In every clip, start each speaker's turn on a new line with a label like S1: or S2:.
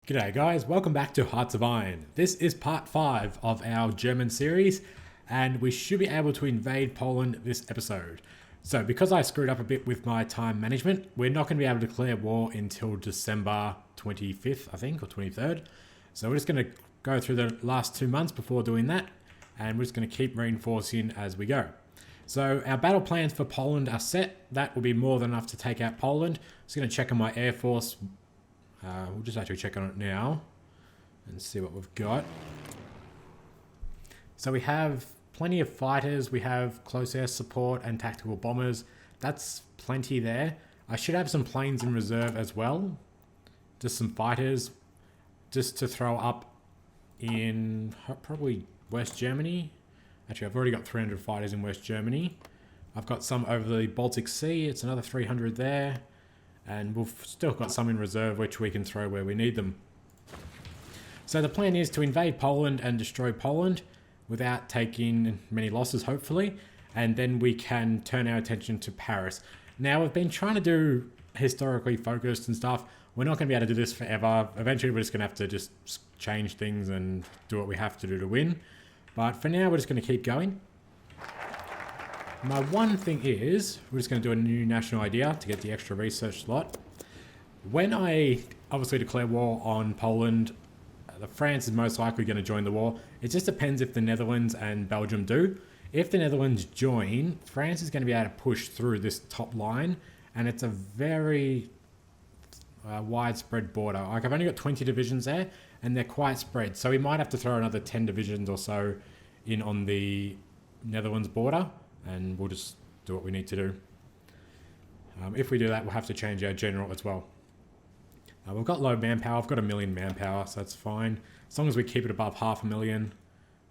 S1: G'day guys, welcome back to Hearts of Iron. This is part 5 of our German series, and we should be able to invade Poland this episode. So because I screwed up a bit with my time management, we're not going to be able to declare war until December 25th, I think, or 23rd. So we're just going to go through the last 2 months before doing that, and we're just going to keep reinforcing as we go. So our battle plans for Poland are set. That will be more than enough to take out Poland. Just going to check on my air force. We'll just actually check on it now and see what we've got. So we have plenty of fighters, we have close air support and tactical bombers. That's plenty there. I should have some planes in reserve as well. Just some fighters just to throw up in probably West Germany. Actually, I've already got 300 fighters in West Germany. I've got some over the Baltic Sea. It's another 300 there. And we've still got some in reserve which we can throw where we need them. So the plan is to invade Poland and destroy Poland without taking many losses, hopefully, and then we can turn our attention to Paris. Now, we've been trying to do historically focused and stuff. We're not going to be able to do this forever. Eventually, we're just going to have to just change things and do what we have to do to win. But for now, we're just going to keep going. My one thing is, we're just going to do a new national idea to get the extra research slot. When I obviously declare war on Poland, France is most likely going to join the war. It just depends if the Netherlands and Belgium do. If the Netherlands join, France is going to be able to push through this top line, and it's a very widespread border. Like, I've only got 20 divisions there, and they're quite spread. So we might have to throw another 10 divisions or so in on the Netherlands border, and we'll just do what we need to do. If we do that, we'll have to change our general as well. We've got low manpower. I've got 1 million manpower, so that's fine. As long as we keep it above 500,000,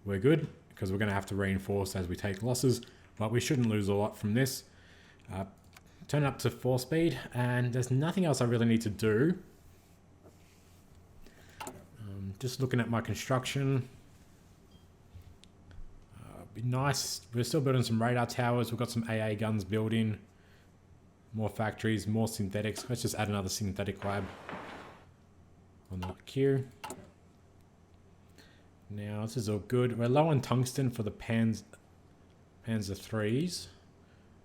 S1: we're good, because we're going to have to reinforce as we take losses, but we shouldn't lose a lot from this. Turn it up to 4 speed, and there's nothing else I really need to do. Just looking at my construction. Be nice. We're still building some radar towers. We've got some AA guns building. More factories, more synthetics. Let's just add another synthetic lab on the queue. Now, this is all good. We're low on tungsten for the Panzer IIIs.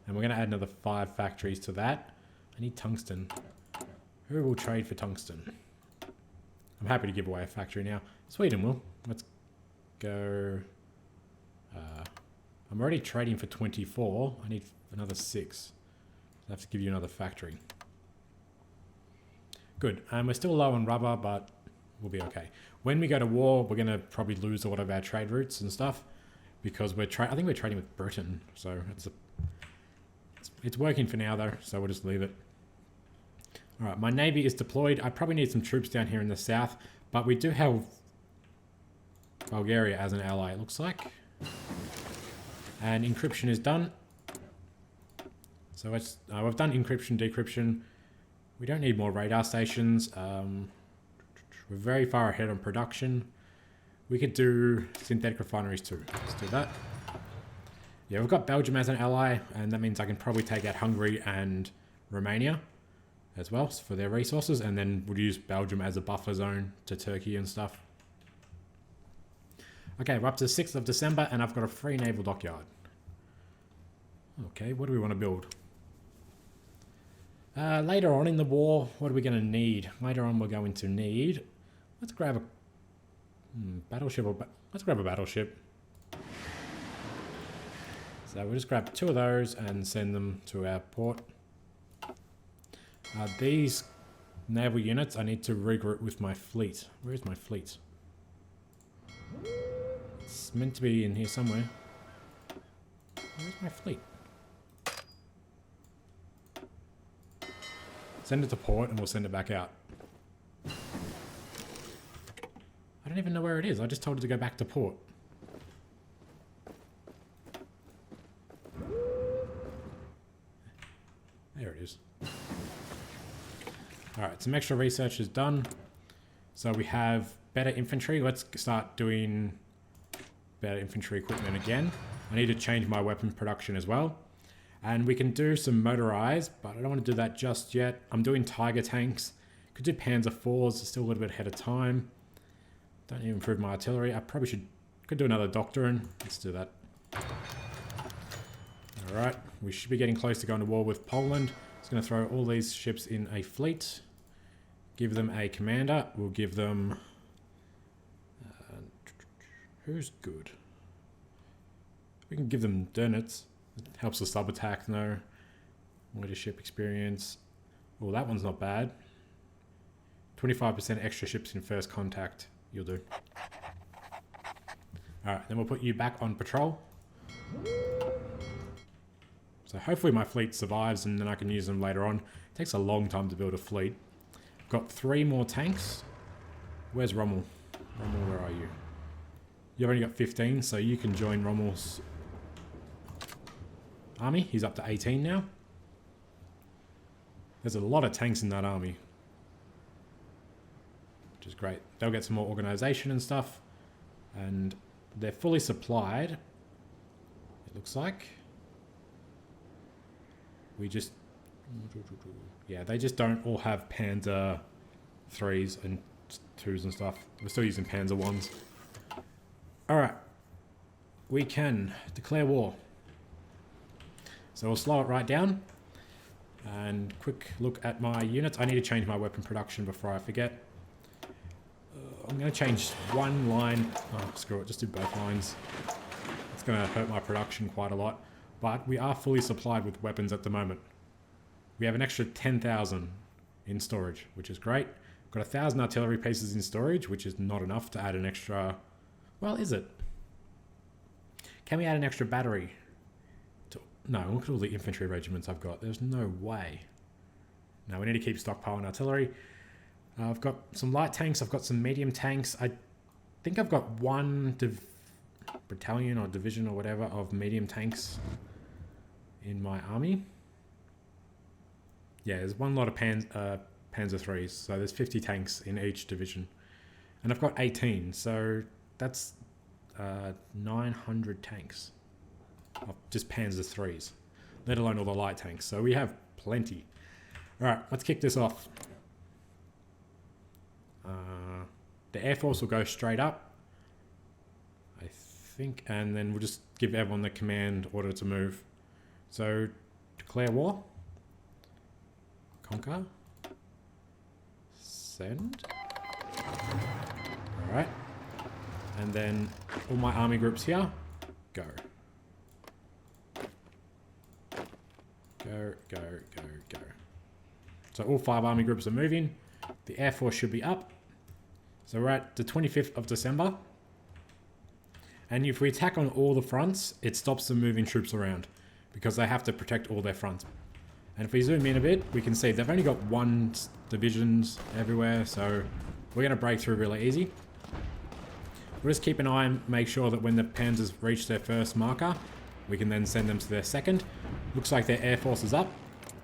S1: And we're going to add another 5 factories to that. I need tungsten. Who will trade for tungsten? I'm happy to give away a factory now. Sweden will. Let's go. I'm already trading for 24. I need another 6. I have to give you another factory. Good. We're still low on rubber, but we'll be okay. When we go to war, we're going to probably lose a lot of our trade routes and stuff, because I think we're trading with Britain. So it's working for now, though, so we'll just leave it. All right, my navy is deployed. I probably need some troops down here in the south, but we do have Bulgaria as an ally, it looks like. And encryption is done. So we've done encryption, decryption. We don't need more radar stations. We're very far ahead on production. We could do synthetic refineries too. Let's do that. Yeah, we've got Belgium as an ally, and that means I can probably take out Hungary and Romania as well for their resources, and then we'll use Belgium as a buffer zone to Turkey and stuff. Okay, we're up to the 6th of December, and I've got a free naval dockyard. Okay, what do we want to build? Later on in the war, what are we going to need? Later on, we're going to need... Let's grab a battleship. Let's grab a battleship. So we'll just grab 2 of those and send them to our port. These naval units, I need to regroup with my fleet. Where is my fleet? It's meant to be in here somewhere. Where's my fleet? Send it to port and we'll send it back out. I don't even know where it is. I just told it to go back to port. There it is. Alright, some extra research is done. So we have better infantry. Let's start doing better infantry equipment again. I need to change my weapon production as well. And we can do some motorized, but I don't want to do that just yet. I'm doing Tiger tanks Could do Panzer IVs, still a little bit ahead of time. Don't even improve my artillery. I probably could do another Doctrine. Let's do that. Alright, we should be getting close to going to war with Poland. It's going to throw all these ships in a fleet. Give them a commander. We'll give them... who's good? We can give them Dönitz. It helps the sub-attack, no. Leadership experience. Oh, that one's not bad. 25% extra ships in first contact. You'll do. Alright, then we'll put you back on patrol. So hopefully my fleet survives and then I can use them later on. It takes a long time to build a fleet. I've got 3 more tanks. Where's Rommel? Rommel, where are you? You've only got 15, so you can join Rommel's army. He's up to 18 now. There's a lot of tanks in that army, which is great. They'll get some more organization and stuff, and they're fully supplied, it looks like. We just... yeah, they just don't all have Panzer 3s and 2s and stuff. We're still using Panzer 1s. Alright. We can declare war. So we'll slow it right down. And quick look at my units. I need to change my weapon production before I forget. I'm going to change one line. Oh, screw it. Just do both lines. It's going to hurt my production quite a lot. But we are fully supplied with weapons at the moment. We have an extra 10,000 in storage, which is great. Got 1,000 artillery pieces in storage, which is not enough to add an extra... well, is it? Can we add an extra battery? No, look at all the infantry regiments I've got. There's no way. No, we need to keep stockpiling artillery. I've got some light tanks. I've got some medium tanks. I think I've got one battalion or division or whatever of medium tanks in my army. Yeah, there's one lot of Panzer 3s. So there's 50 tanks in each division. And I've got 18. So that's 900 tanks. Of just Panzer 3s. Let alone all the light tanks. So we have plenty. Alright, let's kick this off. The Air Force will go straight up, I think, and then we'll just give everyone the command order to move. So, declare war. Conquer. Send. Alright. And then all my army groups here, go. Go, go, go, go. So all 5 army groups are moving. The Air Force should be up. So we're at the 25th of December. And if we attack on all the fronts, it stops them moving troops around because they have to protect all their fronts. And if we zoom in a bit, we can see they've only got 1 divisions everywhere. So we're going to break through really easy. We'll just keep an eye and make sure that when the Panzers reach their first marker, we can then send them to their second. Looks like their Air Force is up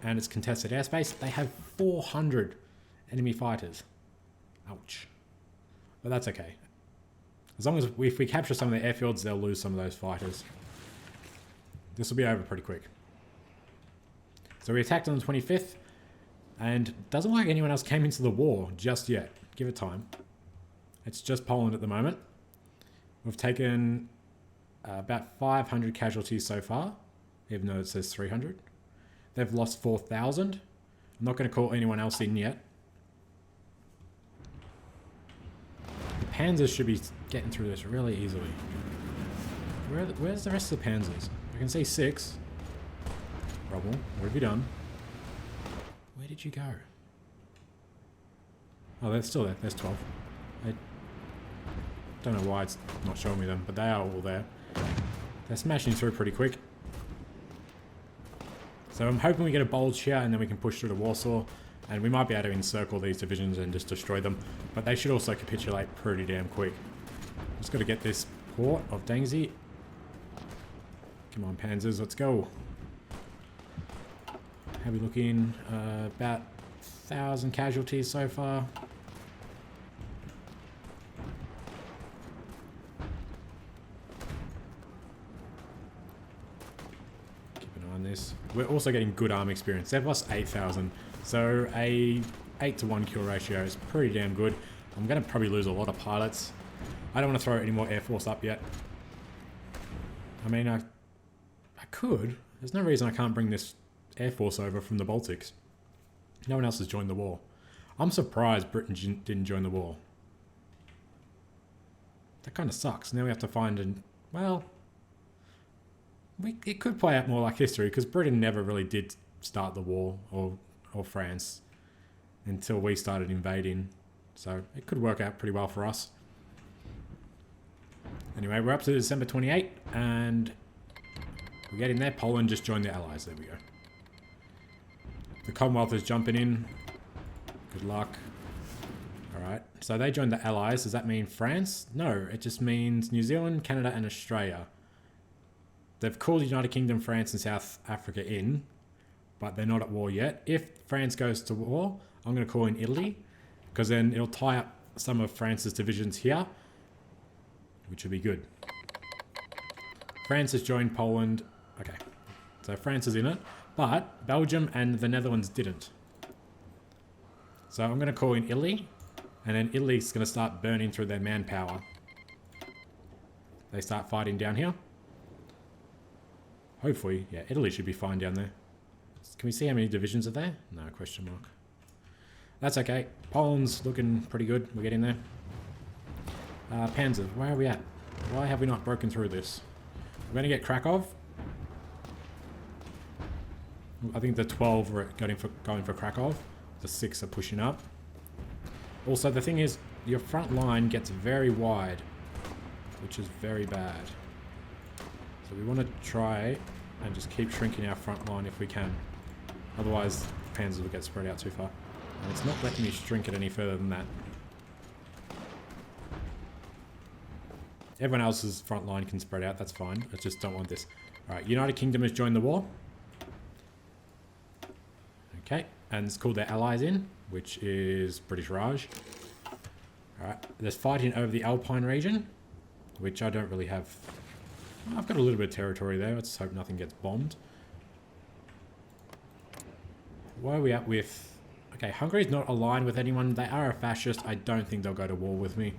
S1: and it's contested airspace. They have 400 enemy fighters. Ouch. But that's okay. As long as if we capture some of the airfields, they'll lose some of those fighters. This will be over pretty quick. So we attacked on the 25th and it doesn't look like anyone else came into the war just yet. Give it time. It's just Poland at the moment. We've taken about 500 casualties so far, even though it says 300. They've lost 4,000. I'm not going to call anyone else in yet. The Panzers should be getting through this really easily. Where's the rest of the Panzers? I can see 6. Rommel, what have you done? Where did you go? Oh, they're still there. There's 12. I don't know why it's not showing me them, but they are all there. They're smashing through pretty quick. So I'm hoping we get a bulge here and then we can push through to Warsaw. And we might be able to encircle these divisions and just destroy them. But they should also capitulate pretty damn quick. Just got to get this port of Dengzi. Come on, Panzers, let's go. How are we looking? About 1,000 casualties so far. Keep an eye on this. We're also getting good army experience. They've lost 8,000. So a 8-to-1 kill ratio is pretty damn good. I'm going to probably lose a lot of pilots. I don't want to throw any more Air Force up yet. I mean, I could. There's no reason I can't bring this Air Force over from the Baltics. No one else has joined the war. I'm surprised Britain didn't join the war. That kind of sucks. Now we have to find an... Well... It could play out more like history, because Britain never really did start the war, or France, until we started invading. So it could work out pretty well for us. Anyway, we're up to December 28, and we're getting there. Poland just joined the Allies. There we go. The Commonwealth is jumping in. Good luck. Alright, so they joined the Allies. Does that mean France? No, it just means New Zealand, Canada, and Australia. They've called the United Kingdom, France, and South Africa in, but they're not at war yet. If France goes to war, I'm going to call in Italy, because then it'll tie up some of France's divisions here, which will be good. France has joined Poland. Okay, so France is in it, but Belgium and the Netherlands didn't. So I'm going to call in Italy, and then Italy's going to start burning through their manpower. They start fighting down here. Hopefully, yeah, Italy should be fine down there. Can we see how many divisions are there? No, question mark. That's okay. Poland's looking pretty good. We're getting there. Panzer, where are we at? Why have we not broken through this? We're going to get Krakow. I think the 12 are going for Krakow. The 6 are pushing up. Also, the thing is, your front line gets very wide, which is very bad. So we want to try and just keep shrinking our front line if we can. Otherwise, Panzers will get spread out too far. And it's not letting me shrink it any further than that. Everyone else's front line can spread out, that's fine. I just don't want this. Alright, United Kingdom has joined the war. Okay, and it's called their allies in, which is British Raj. Alright, there's fighting over the Alpine region, which I don't really have... I've got a little bit of territory there. Let's hope nothing gets bombed. Where are we at with... Okay, Hungary's not aligned with anyone. They are a fascist. I don't think they'll go to war with me.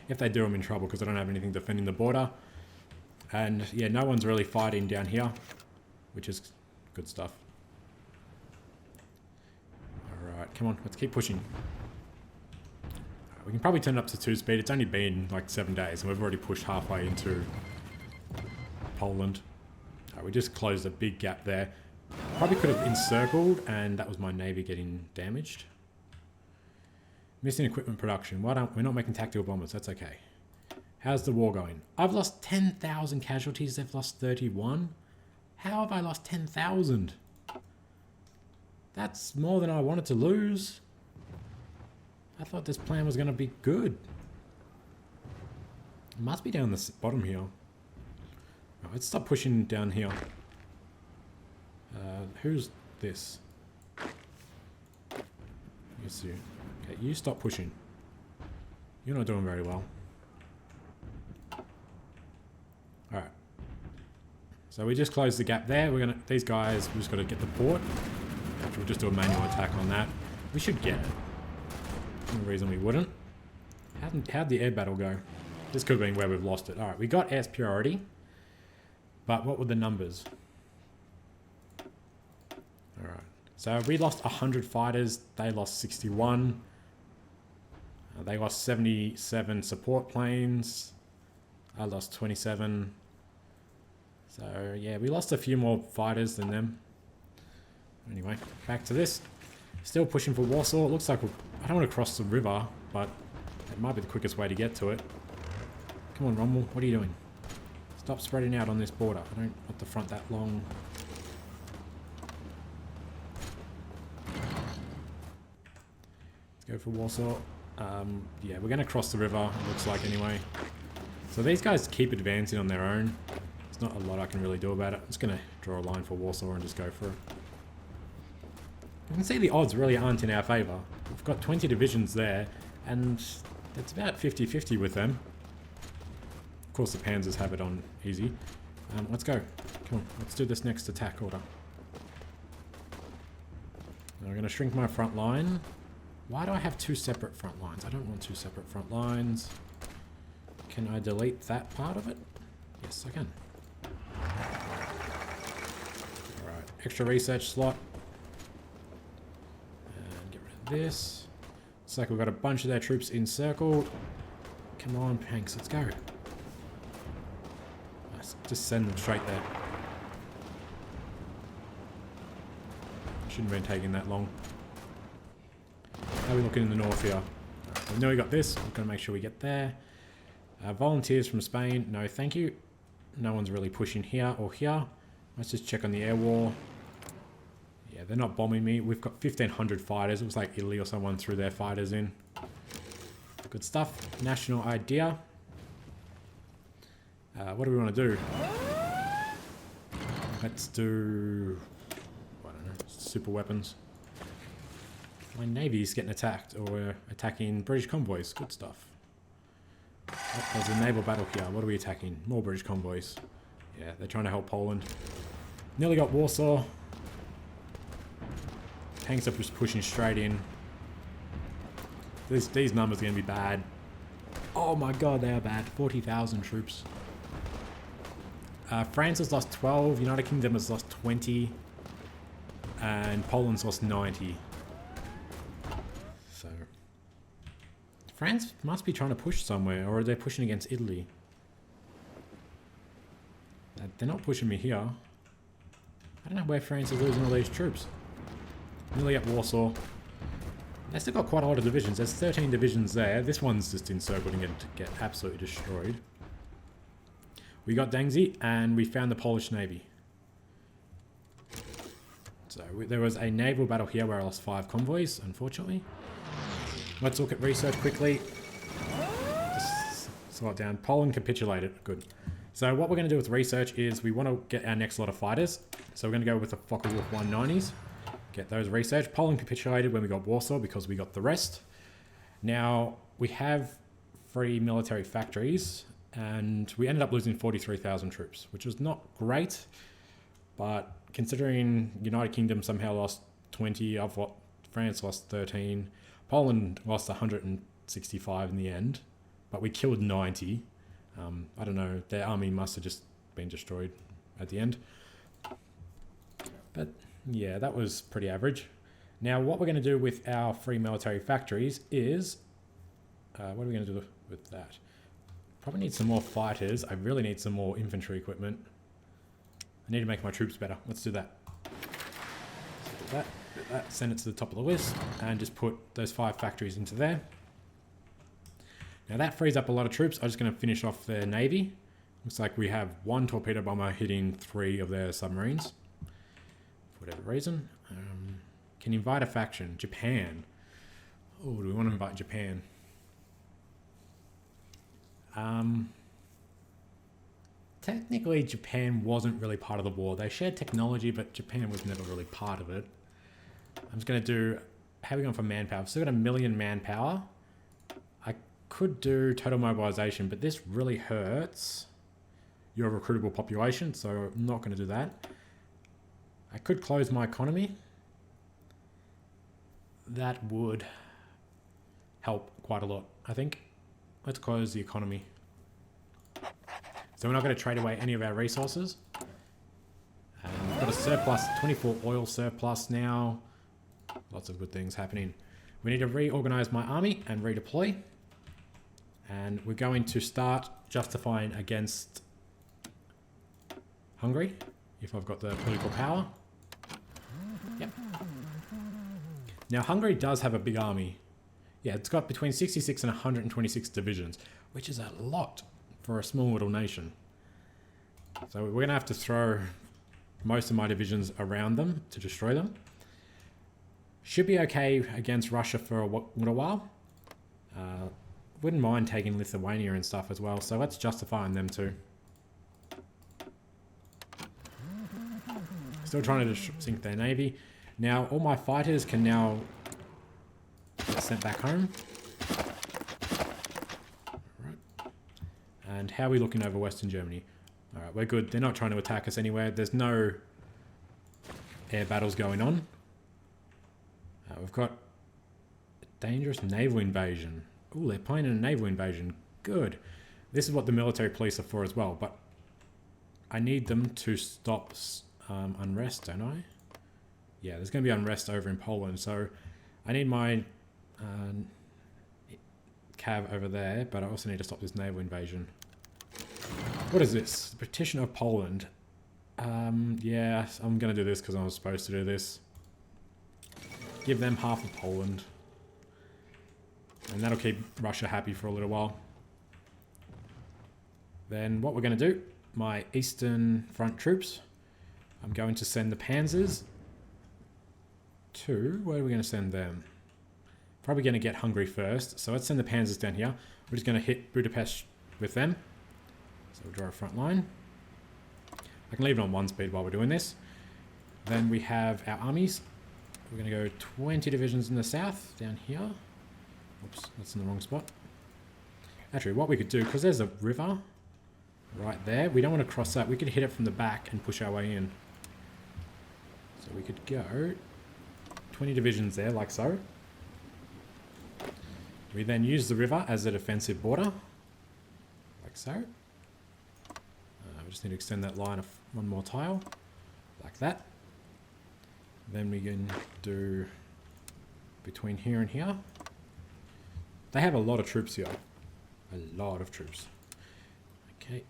S1: If they do, I'm in trouble because I don't have anything defending the border. And yeah, no one's really fighting down here, which is good stuff. Alright, come on. Let's keep pushing. We can probably turn it up to 2 speed. It's only been like 7 days and we've already pushed halfway into Poland. We just closed a big gap there. Probably could have encircled, and that was my navy getting damaged. Missing equipment production. Why don't we're not making tactical bombers? That's okay. How's the war going? I've lost 10,000 casualties. They've lost 31. How have I lost 10,000? That's more than I wanted to lose. I thought this plan was going to be good. It must be down the bottom here. Right, let's stop pushing down here. Who's this? Yes, you. Okay, you stop pushing. You're not doing very well. Alright. So we just closed the gap there. These guys, we just got to get the port. We'll just do a manual attack on that. We should get it. No reason we wouldn't. How'd the air battle go? This could have been where we've lost it. Alright, we got air superiority. But what were the numbers? Alright. So we lost 100 fighters. They lost 61. They lost 77 support planes. I lost 27. So yeah, we lost a few more fighters than them. Anyway, back to this. Still pushing for Warsaw. It looks like I don't want to cross the river, but it might be the quickest way to get to it. Come on, Rommel. What are you doing? Stop spreading out on this border. I don't want the front that long. Let's go for Warsaw. Yeah, we're going to cross the river, it looks like anyway. So these guys keep advancing on their own. There's not a lot I can really do about it. I'm just going to draw a line for Warsaw and just go for it. You can see the odds really aren't in our favour. We've got 20 divisions there, and it's about 50-50 with them. Of course, the Panzers have it on easy. Let's go. Come on, let's do this next attack order. I'm going to shrink my front line. Why do I have two separate front lines? I don't want two separate front lines. Can I delete that part of it? Yes, I can. Alright, extra research slot. And get rid of this. Looks like we've got a bunch of their troops in circle. Come on, Panks, let's go. Nice. Just send them straight there. Shouldn't have been taking that long. How are we looking in the north here? We know we got this. We're going to make sure we get there. Volunteers from Spain. No, thank you. No one's really pushing here or here. Let's just check on the air war. Yeah, they're not bombing me. We've got 1,500 fighters. It was like Italy or someone threw their fighters in. Good stuff. National idea. What do we want to do? Let's do... I don't know. Super weapons. My navy's getting attacked, or we're attacking British convoys. Good stuff. Oh, there's a naval battle here. What are we attacking? More British convoys. Yeah, they're trying to help Poland. Nearly got Warsaw. Tanks are just pushing straight in. These numbers are going to be bad. Oh my god, they are bad. 40,000 troops. France has lost 12. United Kingdom has lost 20. And Poland's lost 90. So... France must be trying to push somewhere, or are they pushing against Italy? They're not pushing me here. I don't know where France is losing all these troops. Nearly at Warsaw. They still got quite a lot of divisions. There's 13 divisions there. This one's just encircled and get absolutely destroyed. We got Dengzi, and we found the Polish Navy. So there was a naval battle here where I lost 5 convoys, unfortunately. Let's look at research quickly. Just slow it down. Poland capitulated. Good. So what we're going to do with research is we want to get our next lot of fighters. So we're going to go with the Focke-Wulf 190s. Get those research. Poland capitulated when we got Warsaw because we got the rest. Now, we have free military factories, and we ended up losing 43,000 troops, which was not great. But considering United Kingdom somehow lost 20, France lost 13, Poland lost 165 in the end, but we killed 90. I don't know, their army must have just been destroyed at the end. But yeah, that was pretty average. Now what we're going to do with our free military factories is... what are we going to do with that? Probably need some more fighters. I really need some more infantry equipment. I need to make my troops better. Let's do that. So do that, send it to the top of the list, and just put those 5 factories into there. Now that frees up a lot of troops. I'm just going to finish off their navy. Looks like we have 1 torpedo bomber hitting 3 of their submarines. For whatever reason. Can invite a faction. Japan. Oh, do we want to invite Japan? Technically, Japan wasn't really part of the war. They shared technology, but Japan was never really part of it. I'm just going to do... How are we going for manpower? I've still got 1 million manpower. I could do total mobilization, but this really hurts your recruitable population, so I'm not going to do that. I could close my economy. That would help quite a lot, I think. Let's close the economy. So we're not going to trade away any of our resources. We've got a surplus, 24 oil surplus now. Lots of good things happening. We need to reorganize my army and redeploy. And we're going to start justifying against Hungary, if I've got the political power. Yep. Now Hungary does have a big army. Yeah, it's got between 66 and 126 divisions, which is a lot for a small little nation. So we're going to have to throw most of my divisions around them to destroy them. Should be okay against Russia for a little while. Wouldn't mind taking Lithuania and stuff as well, so let's justify on them too. Still trying to sink their navy. Now all my fighters can now get sent back home. Alright. And how are we looking over Western Germany? Alright, we're good. They're not trying to attack us anywhere. There's no air battles going on. we've got a dangerous naval invasion. Oh, they're planning a naval invasion. Good. This is what the military police are for as well, but I need them to stop unrest, don't I? Yeah, there's going to be unrest over in Poland, so I need my cav over there, but I also need to stop this naval invasion. What is this? The Petition of Poland. Yeah, I'm going to do this because I was supposed to do this. Give them half of Poland. And that'll keep Russia happy for a little while. Then what we're going to do, my Eastern Front troops, I'm going to send the Panzers to... Where are we going to send them? Probably going to get Hungary first. So let's send the Panzers down here. We're just going to hit Budapest with them. So we'll draw a front line. I can leave it on 1 speed while we're doing this. Then we have our armies. We're going to go 20 divisions in the south, down here. Oops, that's in the wrong spot. Actually, what we could do, because there's a river right there, we don't want to cross that. We could hit it from the back and push our way in. So we could go 20 divisions there, like so. We then use the river as a defensive border, like so. We just need to extend that line of 1 more tile, like that. Then we can do between here and here. They have a lot of troops here. A lot of troops. Okay.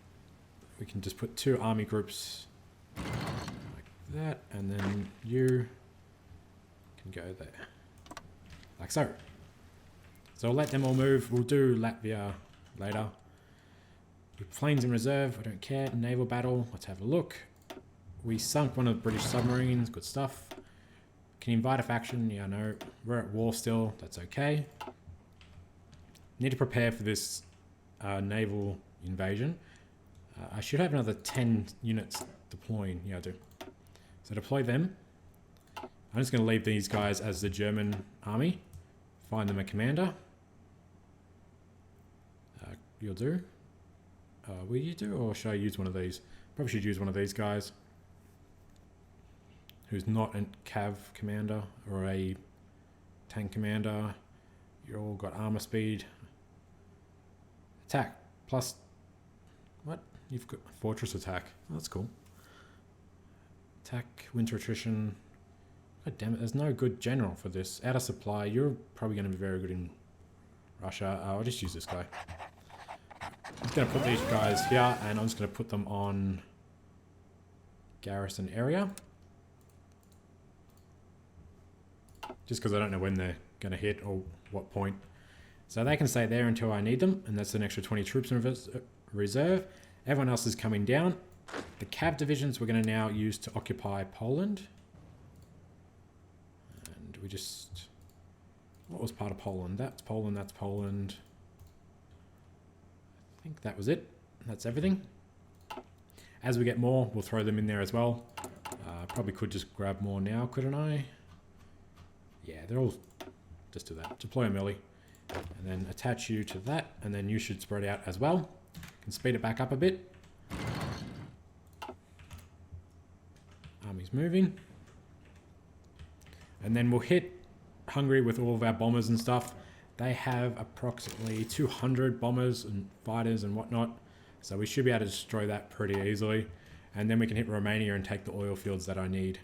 S1: We can just put 2 army groups like that, and then you can go there. Like so. So we'll let them all move. We'll do Latvia later. Planes in reserve, I don't care. Naval battle, let's have a look. We sunk one of the British submarines, good stuff. Can you invite a faction? Yeah, no. We're at war still, that's okay. Need to prepare for this naval invasion. I should have another 10 units deploying. Yeah, I do. So deploy them. I'm just going to leave these guys as the German army. Find them a commander. You'll do. Will you do, or should I use one of these? Probably should use one of these guys. Who's not a cav commander or a tank commander. You all got armor speed. Attack plus what? You've got fortress attack. Oh, that's cool. Attack, winter attrition. God damn it, there's no good general for this. Out of supply, you're probably going to be very good in Russia. I'll just use this guy. I'm just going to put these guys here, and I'm just going to put them on garrison area. Just because I don't know when they're going to hit or what point. So they can stay there until I need them, and that's an extra 20 troops in reserve. Everyone else is coming down. The cav divisions we're going to now use to occupy Poland. And we just... What was part of Poland? That's Poland, that's Poland. I think that was it. That's everything. As we get more, we'll throw them in there as well. Probably could just grab more now, couldn't I? Yeah, they're all... Just do that. Deploy a melee. And then attach you to that, and then you should spread out as well. Can speed it back up a bit. Army's moving. And then we'll hit Hungary with all of our bombers and stuff. They have approximately 200 bombers and fighters and whatnot. So we should be able to destroy that pretty easily. And then we can hit Romania and take the oil fields that I need.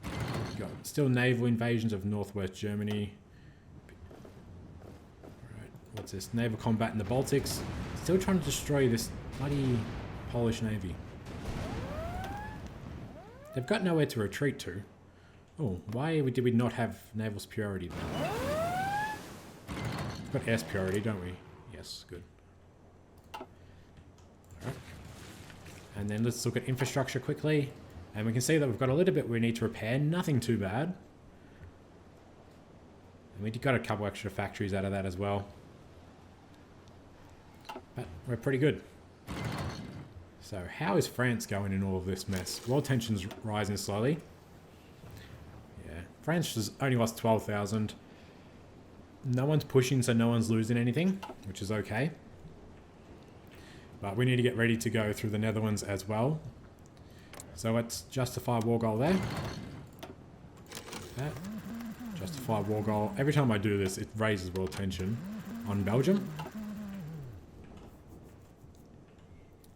S1: We've got still naval invasions of northwest Germany. Right, what's this? Naval combat in the Baltics. Still trying to destroy this bloody Polish navy. They've got nowhere to retreat to. Oh, why did we not have naval superiority then? We've got air superiority, don't we? Yes, good. Alright. And then let's look at infrastructure quickly. And we can see that we've got a little bit we need to repair. Nothing too bad. And we got a couple extra factories out of that as well. But we're pretty good. So how is France going in all of this mess? World tension's rising slowly. Yeah, France has only lost 12,000. No one's pushing, so no one's losing anything, which is okay. But we need to get ready to go through the Netherlands as well. So let's justify war goal there. that. Justify war goal. Every time I do this, it raises world tension on Belgium.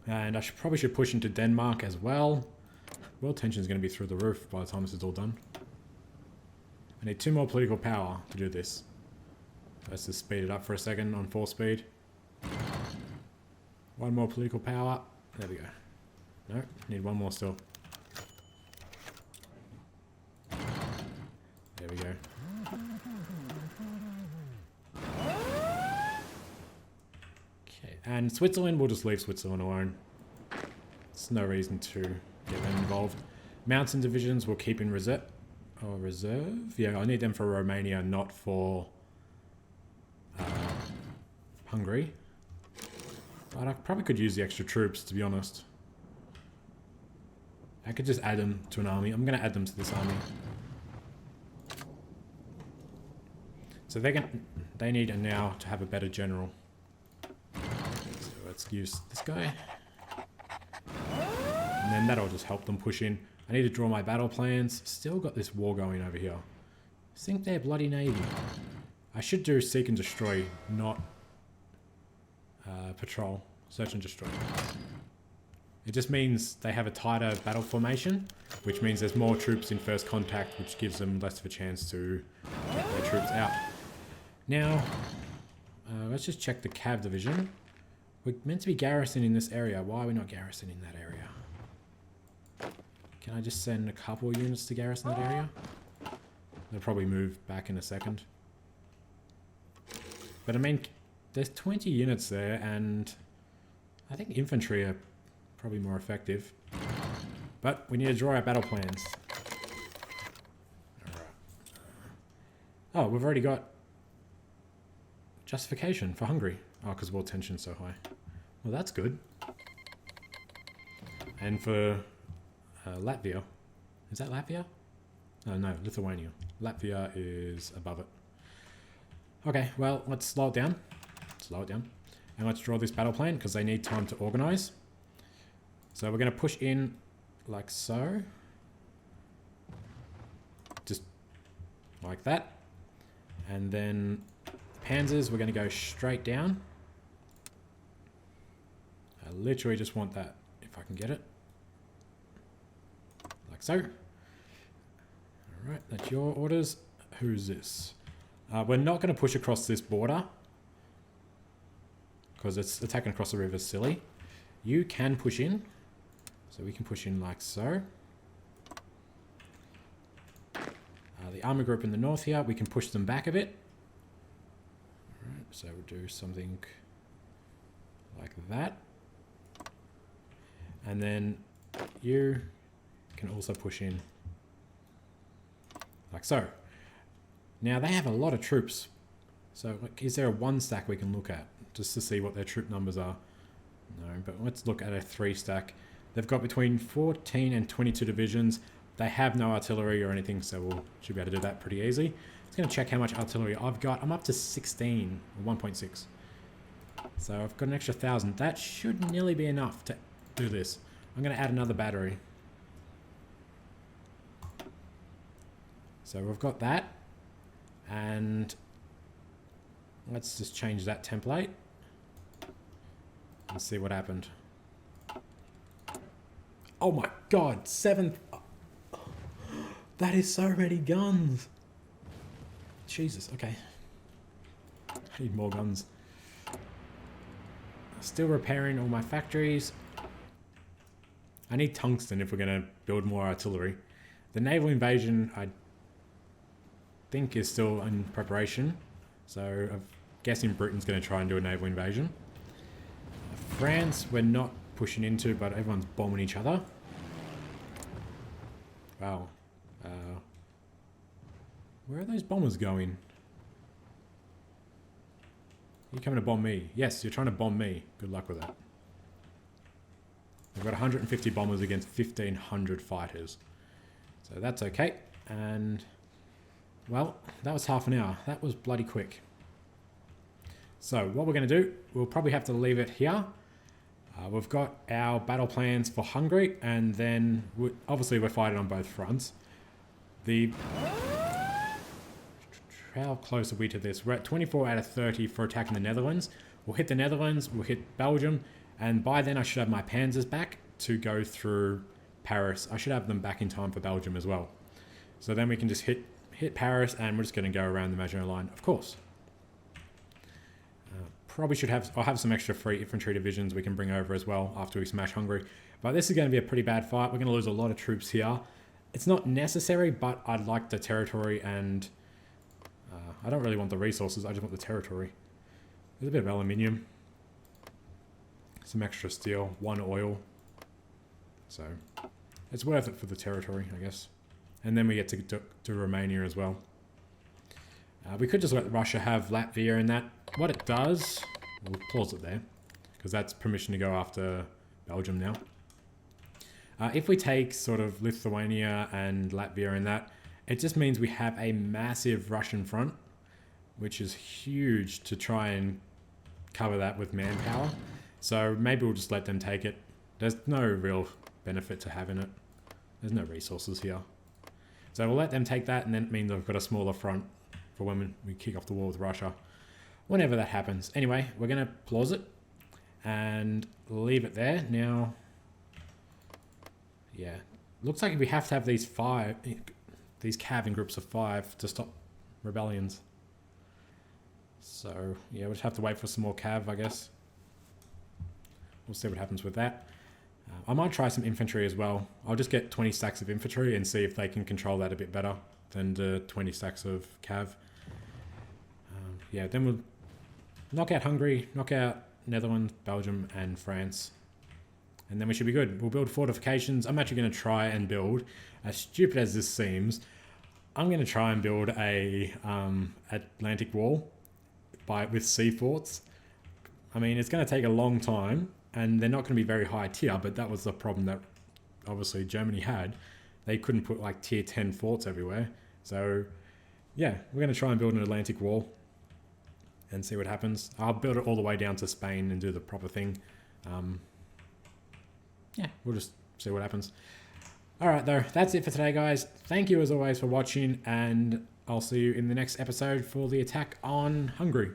S1: And I probably should push into Denmark as well. World tension is going to be through the roof by the time this is all done. I need 2 more political power to do this. Let's just speed it up for a second on 4 speed. 1 more political power. There we go. No, need 1 more still. There we go. Okay, and Switzerland, we'll just leave Switzerland alone. There's no reason to get them involved. Mountain divisions we'll keep in reserve. Oh, reserve? Yeah, I need them for Romania, not for Hungary. But I probably could use the extra troops, to be honest. I could just add them to an army. I'm going to add them to this army. So they need now to have a better general. So let's use this guy. And then that'll just help them push in. I need to draw my battle plans. Still got this war going over here. Sink their bloody navy. I should do seek and destroy, not patrol. Search and destroy. It just means they have a tighter battle formation, which means there's more troops in first contact, which gives them less of a chance to get their troops out. Now, let's just check the Cav division. We're meant to be garrisoning this area. Why are we not garrisoning that area? Can I just send a couple of units to garrison that area? They'll probably move back in a second. But I mean, there's 20 units there, and I think infantry are probably more effective. But we need to draw our battle plans. Alright. Oh, we've already got justification for Hungary. Oh, because world tension's so high. Well, that's good. And for Latvia. Is that Latvia? Oh, no, Lithuania. Latvia is above it. Okay, well, let's slow it down. Slow it down. And let's draw this battle plan, because they need time to organize. So we're going to push in like so. Just like that. And then panzers, we're going to go straight down. I literally just want that, if I can get it. Like so. Alright, that's your orders. Who's this? We're not going to push across this border, because it's attacking across the river is silly. You can push in. So we can push in like so. The army group in the north here, we can push them back a bit. Alright, so we'll do something like that. And then you can also push in like so. Now they have a lot of troops. So is there a 1 stack we can look at just to see what their troop numbers are? No, but let's look at a 3 stack. They've got between 14 and 22 divisions. They have no artillery or anything, so we should be able to do that pretty easy. Just going to check how much artillery I've got. I'm up to 16, or 1.6. So I've got an extra 1,000. That should nearly be enough to do this. I'm going to add another battery. So we've got that. And let's just change that template and see what happened. Oh my god, 7. That is so many guns. Jesus, okay. I need more guns. Still repairing all my factories. I need tungsten if we're going to build more artillery. The naval invasion, I think, is still in preparation. So I'm guessing Britain's going to try and do a naval invasion. France, we're not pushing into, but everyone's bombing each other. Wow. Where are those bombers going? You're coming to bomb me. Yes, you're trying to bomb me. Good luck with that. We've got 150 bombers against 1,500 fighters. So that's okay. And, well, that was half an hour. That was bloody quick. So what we're going to do, we'll probably have to leave it here. We've got our battle plans for Hungary, and then obviously we're fighting on both fronts. The how close are we to this? We're at 24 out of 30 for attacking the Netherlands. We'll hit the Netherlands, we'll hit Belgium, and by then I should have my panzers back to go through Paris. I should have them back in time for Belgium as well. So then we can just hit Paris, and we're just going to go around the Maginot Line, of course. Probably should have, I'll have some extra free infantry divisions we can bring over as well after we smash Hungary. But this is going to be a pretty bad fight. We're going to lose a lot of troops here. It's not necessary, but I'd like the territory, and I don't really want the resources. I just want the territory. There's a bit of aluminium. Some extra steel. 1 oil. So it's worth it for the territory, I guess. And then we get to do Romania as well. We could just let Russia have Latvia and that. What it does, we'll pause it there, because that's permission to go after Belgium now. If we take sort of Lithuania and Latvia and that, it just means we have a massive Russian front, which is huge to try and cover that with manpower. So maybe we'll just let them take it. There's no real benefit to having it. There's no resources here. So we'll let them take that, and then it means I've got a smaller front for when we kick off the war with Russia. Whenever that happens. Anyway, we're going to pause it and leave it there. Now, yeah, looks like we have to have these cav in groups of 5 to stop rebellions. So, yeah, we'll just have to wait for some more cav, I guess. We'll see what happens with that. I might try some infantry as well. I'll just get 20 stacks of infantry and see if they can control that a bit better than the 20 stacks of cav. Yeah, then we'll knock out Hungary, knock out Netherlands, Belgium, and France. And then we should be good. We'll build fortifications. I'm actually going to try and build, as stupid as this seems, I'm going to try and build a Atlantic wall with sea forts. I mean, it's going to take a long time, and they're not going to be very high tier, but that was the problem that obviously Germany had. They couldn't put like tier 10 forts everywhere. So yeah, we're going to try and build an Atlantic wall and see what happens. I'll build it all the way down to Spain and do the proper thing. Yeah, we'll just see what happens. All right, though, that's it for today, guys. Thank you as always for watching, and I'll see you in the next episode for the attack on Hungary.